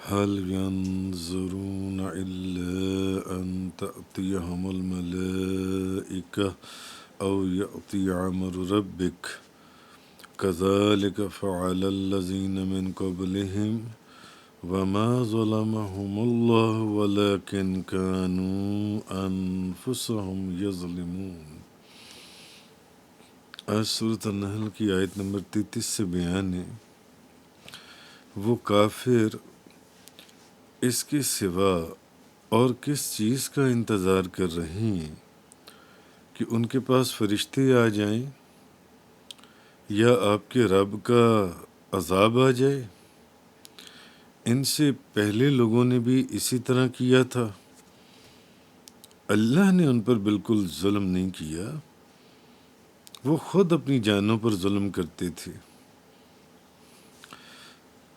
هل ينظرون إلا أن تأتيهم الملائكة أو يأتي أمر ربك كذلك فعل الذين من قبلهم وما ظلمهم الله ولكن كانوا أنفسهم يظلمون۔ آج سورۃ النحل کی آیت نمبر 33 سے بیان ہے وہ کافر اس کے سوا اور کس چیز کا انتظار کر رہے ہیں کہ ان کے پاس فرشتے آ جائیں یا آپ کے رب کا عذاب آ جائے۔ ان سے پہلے لوگوں نے بھی اسی طرح کیا تھا، اللہ نے ان پر بالکل ظلم نہیں کیا، وہ خود اپنی جانوں پر ظلم کرتے تھے۔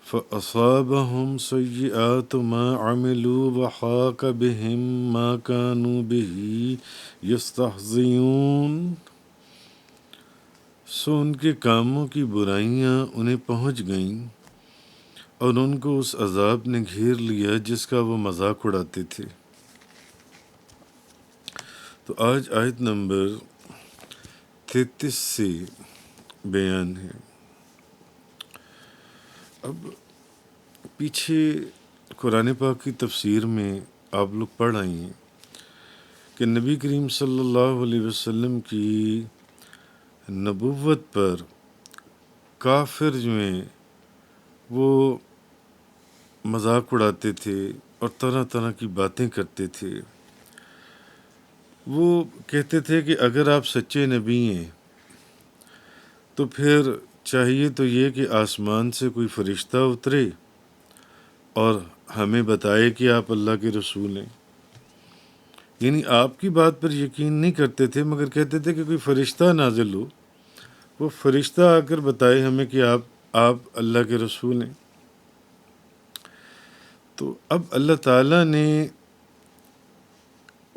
فَأَصَابَهُمْ سَيِّئَاتُ مَا عَمِلُوا وَحَاقَ بِهِم مَّا كَانُوا بِهِ يَسْتَهْزِئُونَ، سو ان کے کاموں کی برائیاں انہیں پہنچ گئیں اور ان کو اس عذاب نے گھیر لیا جس کا وہ مذاق اڑاتے تھے۔ تو آج آیت نمبر 33 سے بیان ہے۔ اب پیچھے قرآن پاک کی تفسیر میں آپ لوگ پڑھ آئے ہیں کہ نبی کریم صلی اللہ علیہ وسلم کی نبوت پر کافر جو ہیں وہ مذاق اڑاتے تھے اور طرح طرح کی باتیں کرتے تھے۔ وہ کہتے تھے کہ اگر آپ سچے نبی ہیں تو پھر چاہیے تو یہ کہ آسمان سے کوئی فرشتہ اترے اور ہمیں بتائے کہ آپ اللہ کے رسول ہیں۔ یعنی آپ کی بات پر یقین نہیں کرتے تھے مگر کہتے تھے کہ کوئی فرشتہ نازل ہو، وہ فرشتہ آ کر بتائے ہمیں کہ آپ اللہ کے رسول ہیں۔ تو اب اللہ تعالیٰ نے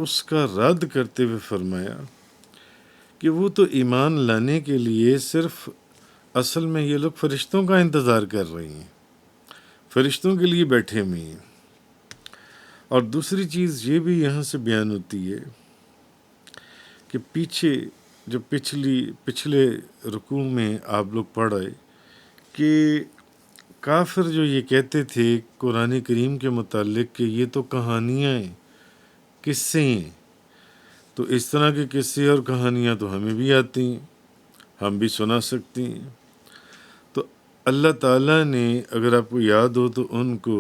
اس کا رد کرتے ہوئے فرمایا کہ وہ تو ایمان لانے کے لیے صرف اصل میں یہ لوگ فرشتوں کا انتظار کر رہے ہیں، فرشتوں کے لیے بیٹھے ہوئے ہیں۔ اور دوسری چیز یہ بھی یہاں سے بیان ہوتی ہے کہ پیچھے جو پچھلے رکوع میں آپ لوگ پڑھ آئے کہ کافر جو یہ کہتے تھے قرآن کریم کے متعلق کہ یہ تو کہانیاں ہیں، قصے ہیں، تو اس طرح کے قصے اور کہانیاں تو ہمیں بھی آتی ہیں، ہم بھی سنا سکتے ہیں۔ تو اللہ تعالیٰ نے اگر آپ کو یاد ہو تو ان کو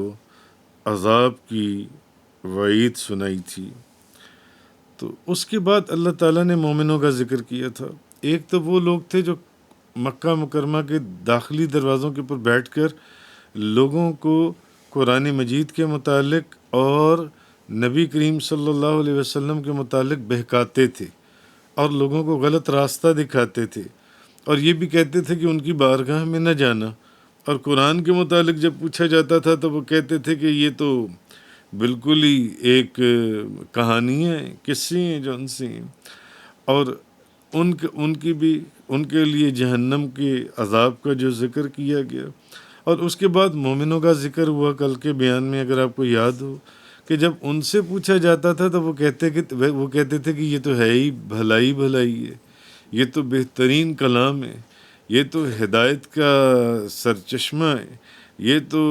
عذاب کی وعید سنائی تھی۔ تو اس کے بعد اللہ تعالیٰ نے مومنوں کا ذکر کیا تھا۔ ایک تو وہ لوگ تھے جو مکہ مکرمہ کے داخلی دروازوں کے اوپر بیٹھ کر لوگوں کو قرآن مجید کے متعلق اور نبی کریم صلی اللہ علیہ وسلم کے متعلق بہکاتے تھے اور لوگوں کو غلط راستہ دکھاتے تھے، اور یہ بھی کہتے تھے کہ ان کی بارگاہ میں نہ جانا، اور قرآن کے متعلق جب پوچھا جاتا تھا تو وہ کہتے تھے کہ یہ تو بالکل ہی ایک کہانیاں ہیں، قصے ہیں جو ان سے ہیں، اور ان کے لیے جہنم کے عذاب کا جو ذکر کیا گیا۔ اور اس کے بعد مومنوں کا ذکر ہوا کل کے بیان میں، اگر آپ کو یاد ہو کہ جب ان سے پوچھا جاتا تھا تو وہ کہتے تھے کہ یہ تو ہے ہی بھلائی ہے، یہ تو بہترین کلام ہے، یہ تو ہدایت کا سرچشمہ ہے، یہ تو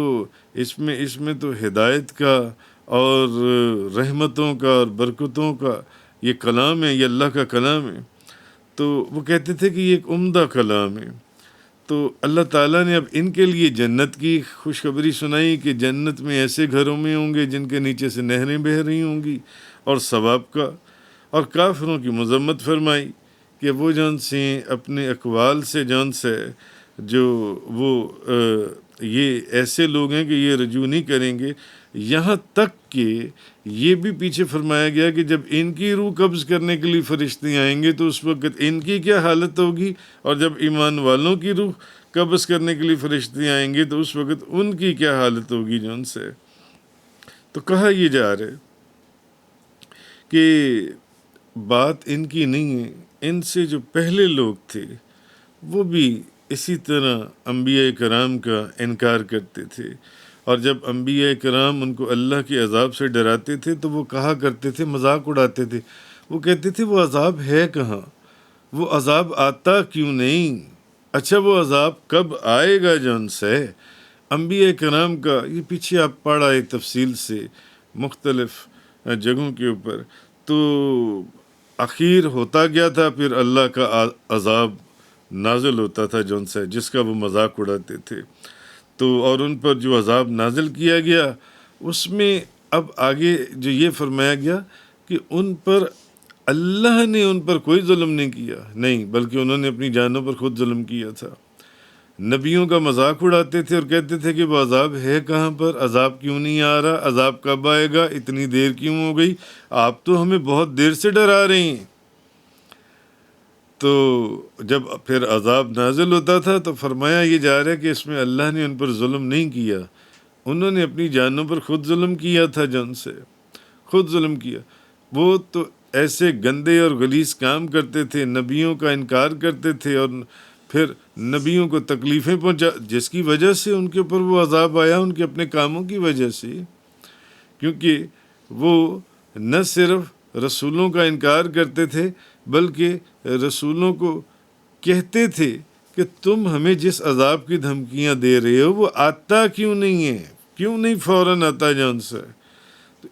اس میں تو ہدایت کا اور رحمتوں کا اور برکتوں کا یہ کلام ہے، یہ اللہ کا کلام ہے۔ تو وہ کہتے تھے کہ یہ ایک عمدہ کلام ہے۔ تو اللہ تعالیٰ نے اب ان کے لیے جنت کی خوشخبری سنائی کہ جنت میں ایسے گھروں میں ہوں گے جن کے نیچے سے نہریں بہہ رہی ہوں گی اور ثواب کا، اور کافروں کی مذمت فرمائی کہ وہ جون سے اپنے اقوال سے جون سے جو وہ یہ ایسے لوگ ہیں کہ یہ رجوع نہیں کریں گے، یہاں تک کہ یہ بھی پیچھے فرمایا گیا کہ جب ان کی روح قبض کرنے کے لیے فرشتے آئیں گے تو اس وقت ان کی کیا حالت ہوگی، اور جب ایمان والوں کی روح قبض کرنے کے لیے فرشتے آئیں گے تو اس وقت ان کی کیا حالت ہوگی جون سے۔ تو کہا یہ جا رہا ہے کہ بات ان کی نہیں ہے، ان سے جو پہلے لوگ تھے وہ بھی اسی طرح انبیاء کرام کا انکار کرتے تھے اور جب انبیاء کرام ان کو اللہ کے عذاب سے ڈراتے تھے تو وہ کہا کرتے تھے، مذاق اڑاتے تھے، وہ کہتے تھے وہ عذاب ہے کہاں، وہ عذاب آتا کیوں نہیں، اچھا وہ عذاب کب آئے گا جو ان سے انبیاء کرام کا یہ پیچھے آپ پڑھ آئے تفصیل سے مختلف جگہوں کے اوپر، تو اخیر ہوتا گیا تھا، پھر اللہ کا عذاب نازل ہوتا تھا جو ان سے جس کا وہ مذاق اڑاتے تھے، تو اور ان پر جو عذاب نازل کیا گیا اس میں اب آگے جو یہ فرمایا گیا کہ ان پر اللہ نے ان پر کوئی ظلم نہیں کیا، نہیں بلکہ انہوں نے اپنی جانوں پر خود ظلم کیا تھا، نبیوں کا مذاق اڑاتے تھے اور کہتے تھے کہ وہ عذاب ہے کہاں پر، عذاب کیوں نہیں آ رہا، عذاب کب آئے گا، اتنی دیر کیوں ہو گئی، آپ تو ہمیں بہت دیر سے ڈرا رہے ہیں۔ تو جب پھر عذاب نازل ہوتا تھا تو فرمایا یہ جا رہا ہے کہ اس میں اللہ نے ان پر ظلم نہیں کیا، انہوں نے اپنی جانوں پر خود ظلم کیا تھا، جن سے خود ظلم کیا، وہ تو ایسے گندے اور غلیظ کام کرتے تھے، نبیوں کا انکار کرتے تھے اور پھر نبیوں کو تکلیفیں پہنچا، جس کی وجہ سے ان کے اوپر وہ عذاب آیا، ان کے اپنے کاموں کی وجہ سے، کیونکہ وہ نہ صرف رسولوں کا انکار کرتے تھے بلکہ رسولوں کو کہتے تھے کہ تم ہمیں جس عذاب کی دھمکیاں دے رہے ہو وہ آتا کیوں نہیں ہے، کیوں نہیں فوراً آتا جان سے۔ تو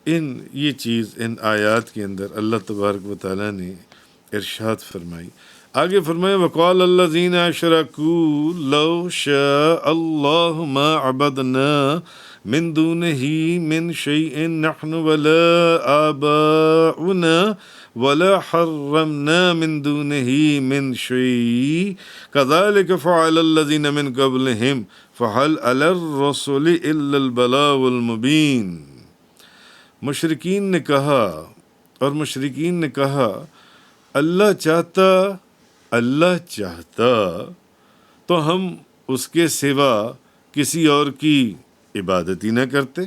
یہ چیز ان آیات کے اندر اللہ تبارک و تعالیٰ نے ارشاد فرمائی۔ آگے فرمایا وقال الذین اشرکوا لو شاء اللہ ما عبدنا من دونہ من شیء نحن ولا آباؤنا ولا حرمنا من دونہ من شیء كذلك فعل الذین من قبلہم فهل علی الرسول الا البلاغ المبین۔ مشرکین نے کہا اللہ چاہتا تو ہم اس کے سوا کسی اور کی عبادت ہی نہ کرتے،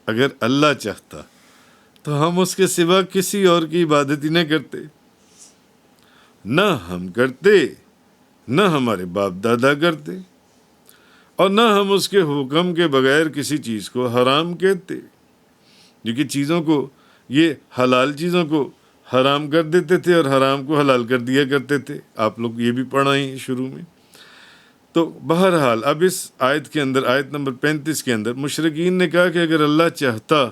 اگر اللہ چاہتا تو ہم اس کے سوا کسی اور کی عبادت ہی نہ کرتے، نہ ہم کرتے، نہ ہمارے باپ دادا کرتے، اور نہ ہم اس کے حکم کے بغیر کسی چیز کو حرام کہتے، کیونکہ چیزوں کو یہ حلال چیزوں کو حرام کر دیتے تھے اور حرام کو حلال کر دیا کرتے تھے، آپ لوگ یہ بھی پڑھا ہی شروع میں۔ تو بہرحال اب اس آیت کے اندر، آیت نمبر 35 کے اندر مشرکین نے کہا کہ اگر اللہ چاہتا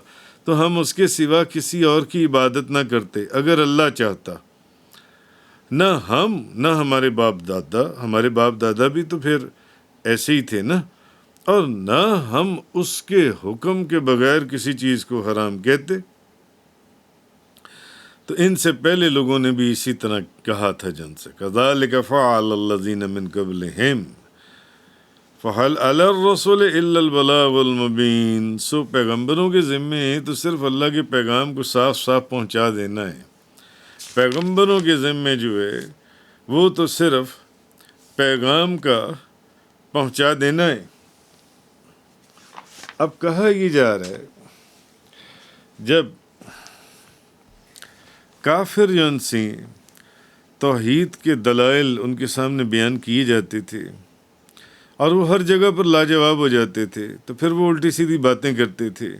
تو ہم اس کے سوا کسی اور کی عبادت نہ کرتے، اگر اللہ چاہتا، نہ ہم نہ ہمارے باپ دادا بھی تو پھر ایسے ہی تھے نا، اور نہ ہم اس کے حکم کے بغیر کسی چیز کو حرام کہتے۔ تو ان سے پہلے لوگوں نے بھی اسی طرح کہا تھا جن سے كذلك فعل الذين من قبلهم فهل على الرسول الا البلاغ المبين۔ سو پیغمبروں کے ذمے تو صرف اللہ کے پیغام کو صاف صاف پہنچا دینا ہے، پیغمبروں کے ذمے جو ہے وہ تو صرف پیغام کا پہنچا دینا ہے۔ اب کہا یہ جا رہا ہے جب کافر جن سے توحید کے دلائل ان کے سامنے بیان کیے جاتے تھے اور وہ ہر جگہ پر لاجواب ہو جاتے تھے، تو پھر وہ الٹی سیدھی باتیں کرتے تھے،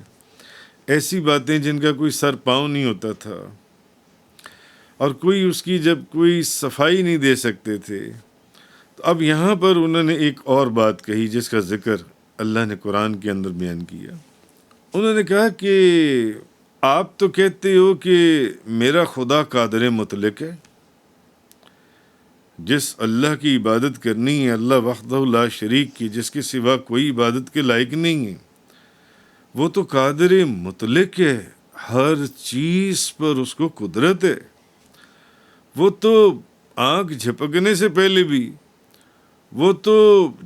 ایسی باتیں جن کا کوئی سر پاؤں نہیں ہوتا تھا اور کوئی اس کی جب کوئی صفائی نہیں دے سکتے تھے۔ تو اب یہاں پر انہوں نے ایک اور بات کہی جس کا ذکر اللہ نے قرآن کے اندر بیان کیا۔ انہوں نے کہا کہ آپ تو کہتے ہو کہ میرا خدا قادر مطلق ہے، جس اللہ کی عبادت کرنی ہے اللہ وحدہ لا شریک کی، جس کے سوا کوئی عبادت کے لائق نہیں ہے، وہ تو قادر مطلق ہے، ہر چیز پر اس کو قدرت ہے، وہ تو آنکھ جھپکنے سے پہلے بھی وہ تو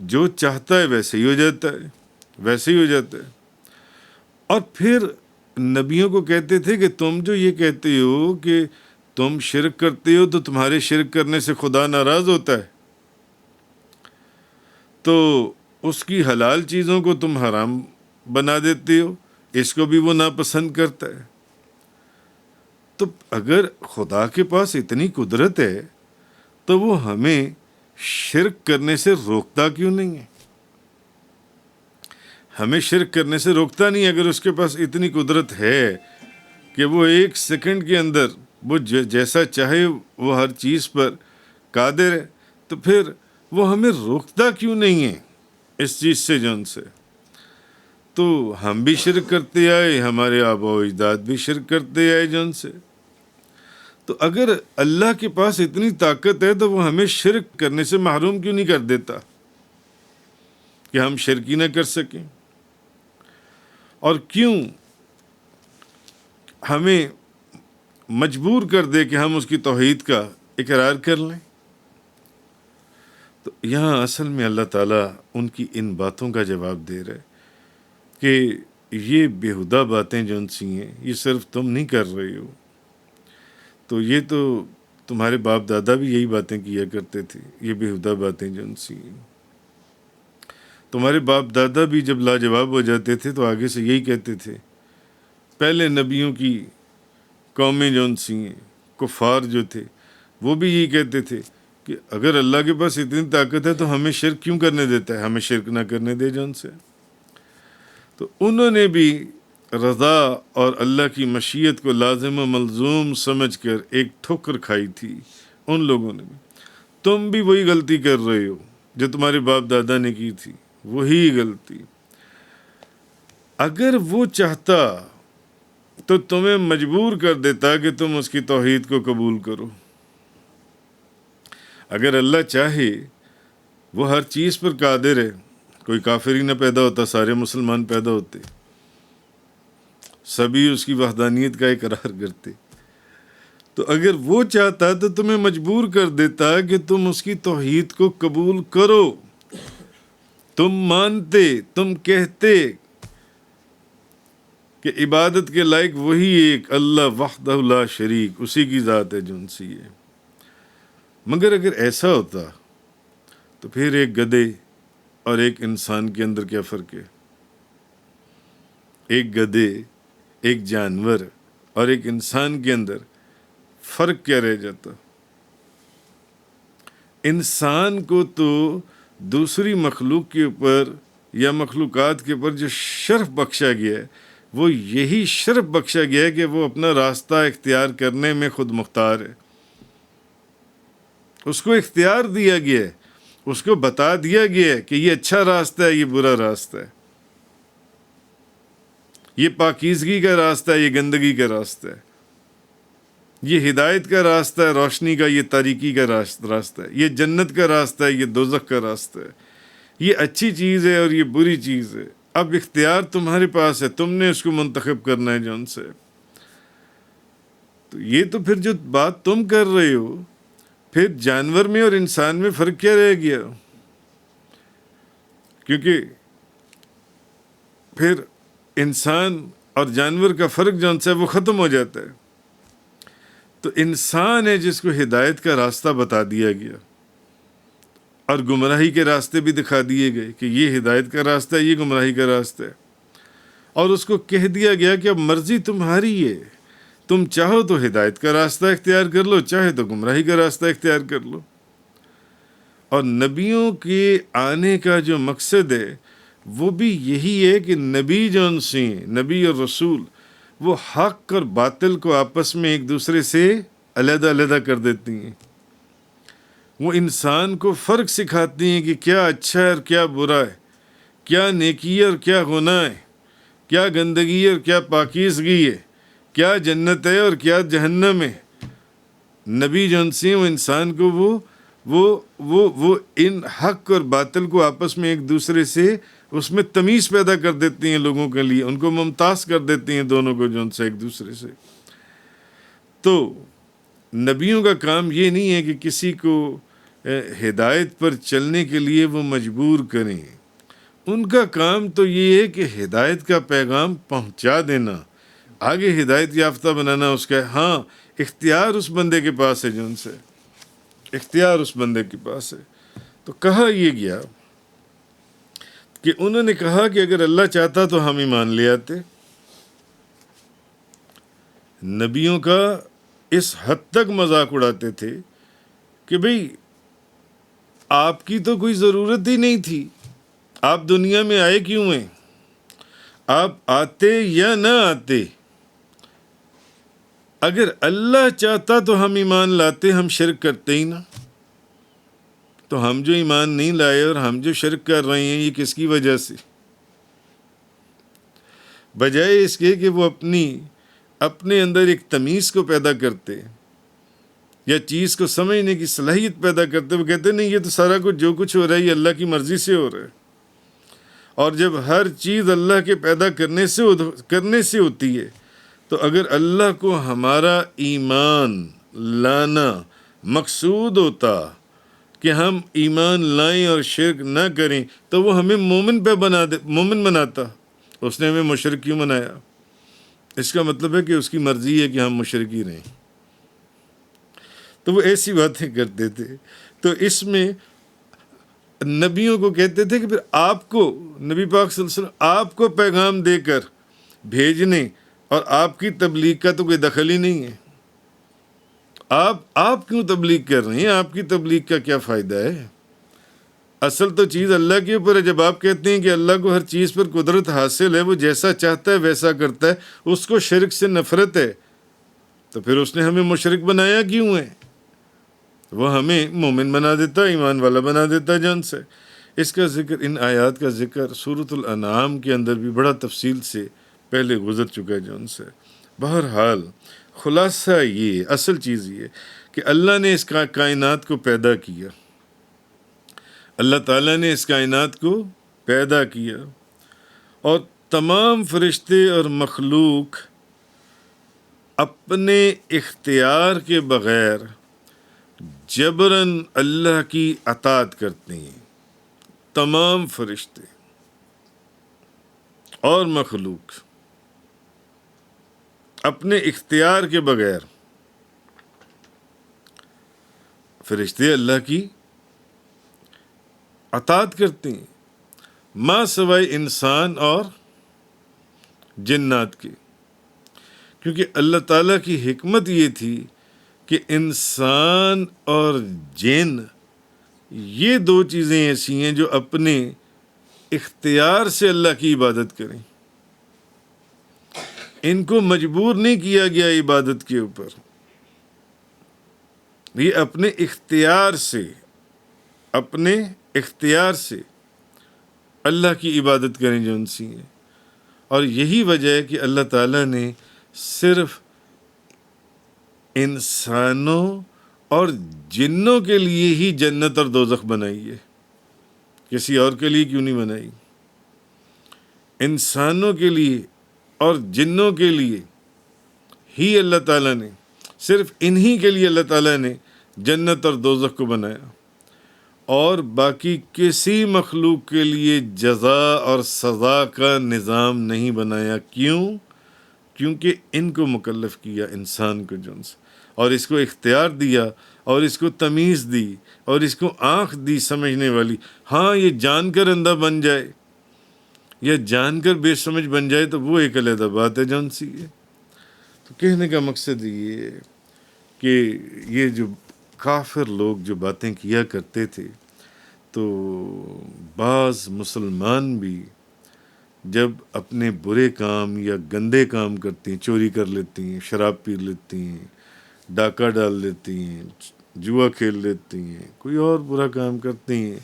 جو چاہتا ہے ویسے ہی ہو جاتا ہے۔ اور پھر نبیوں کو کہتے تھے کہ تم جو یہ کہتے ہو کہ تم شرک کرتے ہو تو تمہارے شرک کرنے سے خدا ناراض ہوتا ہے، تو اس کی حلال چیزوں کو تم حرام بنا دیتے ہو، اس کو بھی وہ ناپسند کرتا ہے۔ تو اگر خدا کے پاس اتنی قدرت ہے تو وہ ہمیں شرک کرنے سے روکتا کیوں نہیں ہے؟ ہمیں شرک کرنے سے روکتا نہیں. اگر اس کے پاس اتنی قدرت ہے کہ وہ 1 سیکنڈ کے اندر وہ جیسا چاہے وہ ہر چیز پر قادر ہے, تو پھر وہ ہمیں روکتا کیوں نہیں ہے اس چیز سے جون سے. تو ہم بھی شرک کرتے آئے, ہمارے آبا و اجداد بھی شرک کرتے آئے جون سے. تو اگر اللہ کے پاس اتنی طاقت ہے تو وہ ہمیں شرک کرنے سے محروم کیوں نہیں کر دیتا کہ ہم شرک ہی نہ کر سکیں. اور کیوں ہمیں مجبور کر دے کہ ہم اس کی توحید کا اقرار کر لیں. تو یہاں اصل میں اللہ تعالیٰ ان کی ان باتوں کا جواب دے رہے کہ یہ بیہودہ باتیں جو ان سی ہیں یہ صرف تم نہیں کر رہے ہو. تو یہ تو تمہارے باپ دادا بھی یہی باتیں کیا کرتے تھے, یہ بیہودہ باتیں جو ان سی ہیں. تمہارے باپ دادا بھی جب لاجواب ہو جاتے تھے تو آگے سے یہی کہتے تھے. پہلے نبیوں کی قومیں جو ان سی ہیں, کفار جو تھے, وہ بھی یہی کہتے تھے کہ اگر اللہ کے پاس اتنی طاقت ہے تو ہمیں شرک کیوں کرنے دیتا ہے, ہمیں شرک نہ کرنے دے جون سے. تو انہوں نے بھی رضا اور اللہ کی مشیت کو لازم و ملزوم سمجھ کر ایک ٹھوکر کھائی تھی. ان لوگوں نے بھی. تم بھی وہی غلطی کر رہے ہو جو تمہارے باپ دادا نے کی تھی, وہی غلطی. اگر وہ چاہتا تو تمہیں مجبور کر دیتا کہ تم اس کی توحید کو قبول کرو. اگر اللہ چاہے وہ ہر چیز پر قادر ہے, کوئی کافر ہی نہ پیدا ہوتا, سارے مسلمان پیدا ہوتے, سبھی اس کی وحدانیت کا اقرار کرتے. تو اگر وہ چاہتا تو تمہیں مجبور کر دیتا کہ تم اس کی توحید کو قبول کرو. تم مانتے, تم کہتے کہ عبادت کے لائق وہی ایک اللہ وحدہ لا شریک, اسی کی ذات ہے جو ان سی ہے. مگر اگر ایسا ہوتا تو پھر ایک گدھے اور ایک انسان کے اندر کیا فرق ہے؟ ایک گدھے, ایک جانور اور ایک انسان کے اندر فرق کیا رہ جاتا؟ انسان کو تو دوسری مخلوق کے اوپر یا مخلوقات کے اوپر جو شرف بخشا گیا ہے, وہ یہی شرف بخشا گیا ہے کہ وہ اپنا راستہ اختیار کرنے میں خود مختار ہے. اس کو اختیار دیا گیا ہے, اس کو بتا دیا گیا ہے کہ یہ اچھا راستہ ہے, یہ برا راستہ ہے, یہ پاکیزگی کا راستہ ہے, یہ گندگی کا راستہ ہے, یہ ہدایت کا راستہ ہے, روشنی کا, یہ تاریکی کا راستہ ہے, یہ جنت کا راستہ ہے, یہ دوزخ کا راستہ ہے, یہ اچھی چیز ہے اور یہ بری چیز ہے. اب اختیار تمہارے پاس ہے, تم نے اس کو منتخب کرنا ہے جون سے. تو یہ تو پھر جو بات تم کر رہے ہو, پھر جانور میں اور انسان میں فرق کیا رہ گیا؟ کیونکہ پھر انسان اور جانور کا فرق جون سا ہے وہ ختم ہو جاتا ہے. تو انسان ہے جس کو ہدایت کا راستہ بتا دیا گیا اور گمراہی کے راستے بھی دکھا دیے گئے کہ یہ ہدایت کا راستہ ہے, یہ گمراہی کا راستہ ہے. اور اس کو کہہ دیا گیا کہ اب مرضی تمہاری ہے, تم چاہو تو ہدایت کا راستہ اختیار کر لو, چاہے تو گمراہی کا راستہ اختیار کر لو. اور نبیوں کے آنے کا جو مقصد ہے وہ بھی یہی ہے کہ نبی جو ان سے نبی اور رسول وہ حق اور باطل کو آپس میں ایک دوسرے سے علیحدہ علیحدہ کر دیتی ہیں. وہ انسان کو فرق سکھاتی ہیں کہ کیا اچھا ہے اور کیا برا ہے, کیا نیکی ہے اور کیا گناہ ہے, کیا گندگی ہے اور کیا پاکیزگی ہے, کیا جنت ہے اور کیا جہنم ہے. نبی جو ان سے وہ انسان کو وہ ان حق اور باطل کو آپس میں ایک دوسرے سے اس میں تمیز پیدا کر دیتی ہیں لوگوں کے لیے, ان کو ممتاز کر دیتی ہیں دونوں کو جو ان سے ایک دوسرے سے. تو نبیوں کا کام یہ نہیں ہے کہ کسی کو ہدایت پر چلنے کے لیے وہ مجبور کریں. ان کا کام تو یہ ہے کہ ہدایت کا پیغام پہنچا دینا, آگے ہدایت یافتہ بنانا اس کا. ہاں اختیار اس بندے کے پاس ہے جو ان سے اختیار اس بندے کے پاس ہے. تو کہا یہ گیا کہ انہوں نے کہا کہ اگر اللہ چاہتا تو ہم ایمان لے آتے. نبیوں کا اس حد تک مذاق اڑاتے تھے کہ بھئی آپ کی تو کوئی ضرورت ہی نہیں تھی, آپ دنیا میں آئے کیوں ہیں؟ آپ آتے یا نہ آتے، اگر اللہ چاہتا تو ہم ایمان لاتے، ہم شرک کرتے ہی نہ۔ تو ہم جو ایمان نہیں لائے اور ہم جو شرک کر رہے ہیں، یہ کس کی وجہ سے؟ بجائے اس کے کہ وہ اپنے اندر ایک تمیز کو پیدا کرتے یا چیز کو سمجھنے کی صلاحیت پیدا کرتے، وہ کہتے نہیں، یہ تو سارا کچھ جو کچھ ہو رہا ہے یہ اللہ کی مرضی سے ہو رہا ہے۔ اور جب ہر چیز اللہ کے پیدا کرنے سے ہوتی ہے، تو اگر اللہ کو ہمارا ایمان لانا مقصود ہوتا کہ ہم ایمان لائیں اور شرک نہ کریں، تو وہ ہمیں مومن بناتا۔ اس نے ہمیں مشرک کیوں بنایا؟ اس کا مطلب ہے کہ اس کی مرضی ہے کہ ہم مشرک ہی رہیں۔ تو وہ ایسی باتیں کرتے تھے۔ تو اس میں نبیوں کو کہتے تھے کہ پھر آپ کو، نبی پاک صلی اللہ علیہ وسلم آپ کو پیغام دے کر بھیجنے اور آپ کی تبلیغ کا تو کوئی دخل ہی نہیں ہے۔ آپ کیوں تبلیغ کر رہے ہیں؟ آپ کی تبلیغ کا کیا فائدہ ہے؟ اصل تو چیز اللہ کے اوپر ہے۔ جب آپ کہتے ہیں کہ اللہ کو ہر چیز پر قدرت حاصل ہے، وہ جیسا چاہتا ہے ویسا کرتا ہے، اس کو شرک سے نفرت ہے، تو پھر اس نے ہمیں مشرک بنایا کیوں ہے؟ وہ ہمیں مومن بنا دیتا، ایمان والا بنا دیتا جان سے۔ اس کا ذکر، ان آیات کا ذکر سورۃ الانعام کے اندر بھی بڑا تفصیل سے پہلے گزر چکا ہے جان سے۔ بہرحال خلاصہ یہ، اصل چیز یہ کہ اللہ نے اس کائنات کو پیدا کیا، اللہ تعالیٰ نے اس کائنات کو پیدا کیا، اور تمام فرشتے اور مخلوق اپنے اختیار کے بغیر جبراً اللہ کی اطاعت کرتے ہیں۔ تمام فرشتے اور مخلوق اپنے اختیار کے بغیر، فرشتے اللہ کی اطاعت کرتے ہیں، ما سوائے انسان اور جنات کے، کیونکہ اللہ تعالیٰ کی حکمت یہ تھی کہ انسان اور جن، یہ دو چیزیں ایسی ہیں جو اپنے اختیار سے اللہ کی عبادت کریں۔ ان کو مجبور نہیں کیا گیا عبادت کے اوپر، یہ اپنے اختیار سے اللہ کی عبادت کریں جو ان سی ہیں۔ اور یہی وجہ ہے کہ اللہ تعالیٰ نے صرف انسانوں اور جنوں کے لیے ہی جنت اور دوزخ بنائی ہے، کسی اور کے لیے کیوں نہیں بنائی؟ انسانوں کے لیے اور جنوں کے لیے ہی اللہ تعالیٰ نے، صرف انہی کے لیے اللہ تعالیٰ نے جنت اور دوزخ کو بنایا، اور باقی کسی مخلوق کے لیے جزا اور سزا کا نظام نہیں بنایا۔ کیوں؟ کیونکہ ان کو مکلف کیا، انسان کو جن سے، اور اس کو اختیار دیا، اور اس کو تمیز دی، اور اس کو آنکھ دی سمجھنے والی۔ ہاں، یہ جان کر اندھا بن جائے یا جان کر بے سمجھ بن جائے تو وہ ایک علیحدہ بات ہے جان سی ہے۔ تو کہنے کا مقصد یہ ہے کہ یہ جو کافر لوگ جو باتیں کیا کرتے تھے، تو بعض مسلمان بھی جب اپنے برے کام یا گندے کام کرتے ہیں، چوری کر لیتی ہیں، شراب پی لیتی ہیں، ڈاکہ ڈال لیتی ہیں، جوا کھیل لیتی ہیں، کوئی اور برا کام کرتی ہیں،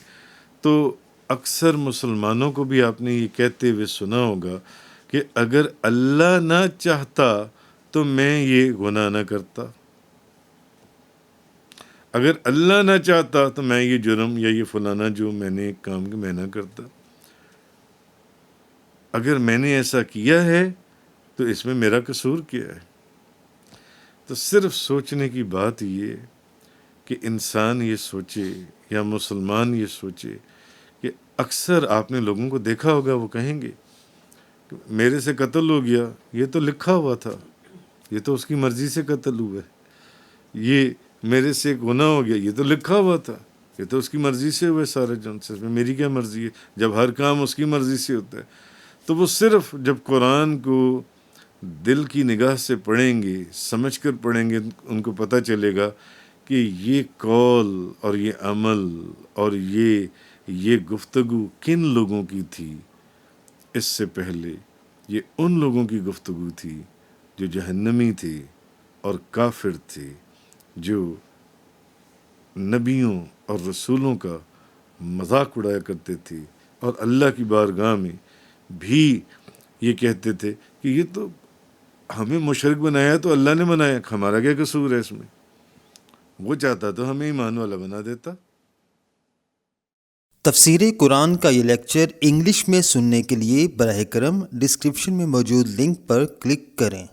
تو اکثر مسلمانوں کو بھی آپ نے یہ کہتے ہوئے سنا ہوگا کہ اگر اللہ نہ چاہتا تو میں یہ گناہ نہ کرتا، اگر اللہ نہ چاہتا تو میں یہ جرم یا یہ فلانا جو میں نے ایک کام میں نہ کرتا، اگر میں نے ایسا کیا ہے تو اس میں میرا قصور کیا ہے؟ تو صرف سوچنے کی بات یہ کہ انسان یہ سوچے یا مسلمان یہ سوچے کہ اکثر آپ نے لوگوں کو دیکھا ہوگا، وہ کہیں گے کہ میرے سے قتل ہو گیا، یہ تو لکھا ہوا تھا، یہ تو اس کی مرضی سے قتل ہوا ہے، یہ میرے سے گناہ ہو گیا، یہ تو لکھا ہوا تھا، یہ تو اس کی مرضی سے ہوا ہے سارے جن سے، میری کیا مرضی ہے؟ جب ہر کام اس کی مرضی سے ہوتا ہے، تو وہ صرف جب قرآن کو دل کی نگاہ سے پڑھیں گے، سمجھ کر پڑھیں گے، ان کو پتہ چلے گا کہ یہ قول اور یہ عمل اور یہ گفتگو کن لوگوں کی تھی اس سے پہلے، یہ ان لوگوں کی گفتگو تھی جو جہنمی تھی اور کافر تھی، جو نبیوں اور رسولوں کا مذاق اڑایا کرتے تھے اور اللہ کی بارگاہ میں بھی یہ کہتے تھے کہ یہ تو ہمیں مشرک بنایا تو اللہ نے بنایا، ہمارا کیا قصور ہے اس میں؟ وہ چاہتا تو ہمیں ایمان والا بنا دیتا۔ تفسیر قرآن کا یہ لیکچر انگلش میں سننے کے لیے براہ کرم ڈسکرپشن میں موجود لنک پر کلک کریں۔